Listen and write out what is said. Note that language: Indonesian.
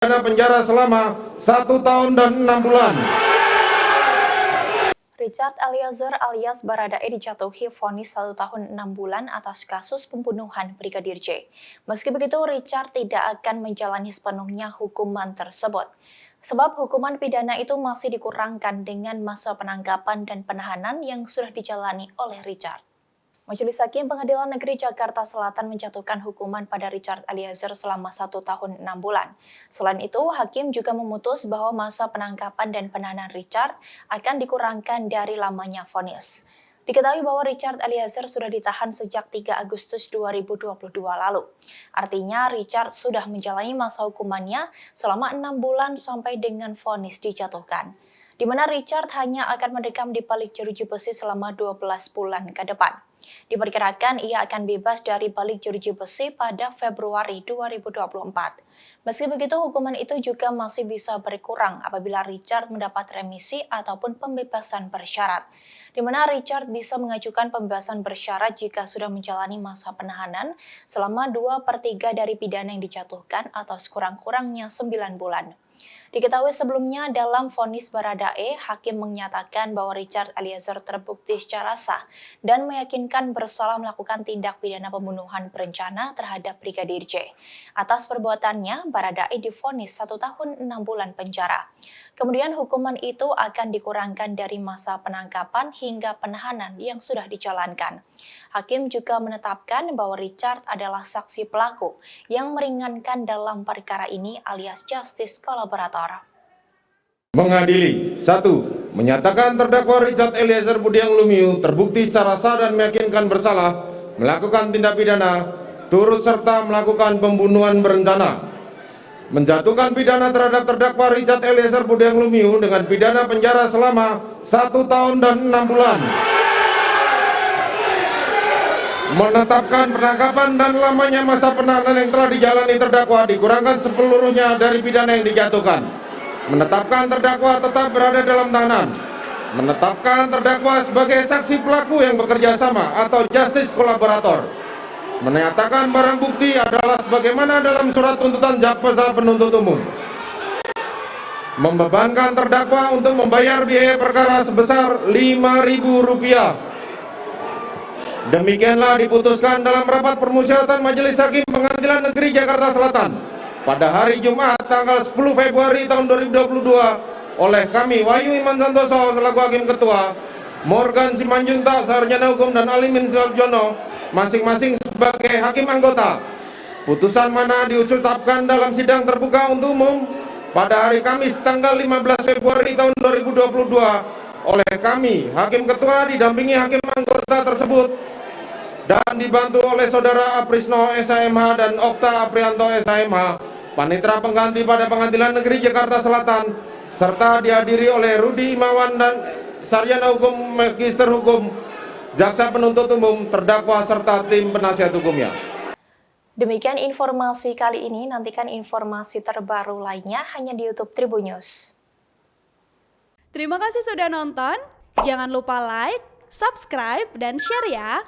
pidana penjara selama 1 tahun dan 6 bulan. Richard Eliezer alias Baradae dijatuhi vonis 1 tahun 6 bulan atas kasus pembunuhan Brigadir J. Meski begitu, Richard tidak akan menjalani sepenuhnya hukuman tersebut. Sebab hukuman pidana itu masih dikurangkan dengan masa penangkapan dan penahanan yang sudah dijalani oleh Richard. Majelis Hakim Pengadilan Negeri Jakarta Selatan menjatuhkan hukuman pada Richard Eliezer selama 1 tahun 6 bulan. Selain itu, Hakim juga memutus bahwa masa penangkapan dan penahanan Richard akan dikurangkan dari lamanya vonis. Diketahui bahwa Richard Eliezer sudah ditahan sejak 3 Agustus 2022 lalu. Artinya, Richard sudah menjalani masa hukumannya selama 6 bulan sampai dengan vonis dijatuhkan, di mana Richard hanya akan mendekam di balik jeruji besi selama 12 bulan ke depan. Diperkirakan ia akan bebas dari balik jeruji besi pada Februari 2024. Meski begitu, hukuman itu juga masih bisa berkurang apabila Richard mendapat remisi ataupun pembebasan bersyarat, di mana Richard bisa mengajukan pembebasan bersyarat jika sudah menjalani masa penahanan selama 2/3 dari pidana yang dijatuhkan atau sekurang-kurangnya 9 bulan. Diketahui sebelumnya dalam vonis Baradae, Hakim menyatakan bahwa Richard Eliezer terbukti secara sah dan meyakinkan bersalah melakukan tindak pidana pembunuhan berencana terhadap Brigadir J. Atas perbuatannya, Baradae divonis 1 tahun 6 bulan penjara. Kemudian hukuman itu akan dikurangkan dari masa penangkapan hingga penahanan yang sudah dijalankan. Hakim juga menetapkan bahwa Richard adalah saksi pelaku yang meringankan dalam perkara ini alias justice kolaborator. Mengadili 1. Menyatakan terdakwa Richard Eliezer Budiang Lumiu terbukti secara sah dan meyakinkan bersalah melakukan tindak pidana turut serta melakukan pembunuhan berencana. Menjatuhkan pidana terhadap terdakwa Richard Eliezer Budiang Lumiu dengan pidana penjara selama 1 tahun dan 6 bulan. Menetapkan penangkapan dan lamanya masa penahanan yang telah dijalani terdakwa dikurangkan sepeluruhnya dari pidana yang dijatuhkan. Menetapkan terdakwa tetap berada dalam tahanan. Menetapkan terdakwa sebagai saksi pelaku yang bekerja sama atau justice kolaborator. Menyatakan barang bukti adalah sebagaimana dalam surat tuntutan jaksa penuntut umum. Membebankan terdakwa untuk membayar biaya perkara sebesar Rp5.000. Demikianlah diputuskan dalam rapat permusyawaratan Majelis Hakim Pengadilan Negeri Jakarta Selatan pada hari Jumat tanggal 10 Februari tahun 2022 oleh kami Wahyu Iman Santoso selaku Hakim Ketua, Morgan Simanjuntak Sarjana Hukum dan Alimin Sarjono masing-masing sebagai Hakim Anggota. Putusan mana diucapkan dalam sidang terbuka untuk umum pada hari Kamis tanggal 15 Februari tahun 2022 oleh kami Hakim Ketua didampingi Hakim Anggota tersebut dan dibantu oleh Saudara Aprisno SHMH dan Okta Aprianto SHMH, Panitera Pengganti pada Pengadilan Negeri Jakarta Selatan, serta dihadiri oleh Rudi Imawan dan Sarjana Hukum Magister Hukum, Jaksa Penuntut Umum, terdakwa serta tim penasihat hukumnya. Demikian informasi kali ini, nantikan informasi terbaru lainnya hanya di YouTube Tribun News. Terima kasih sudah nonton, jangan lupa like, subscribe, dan share ya!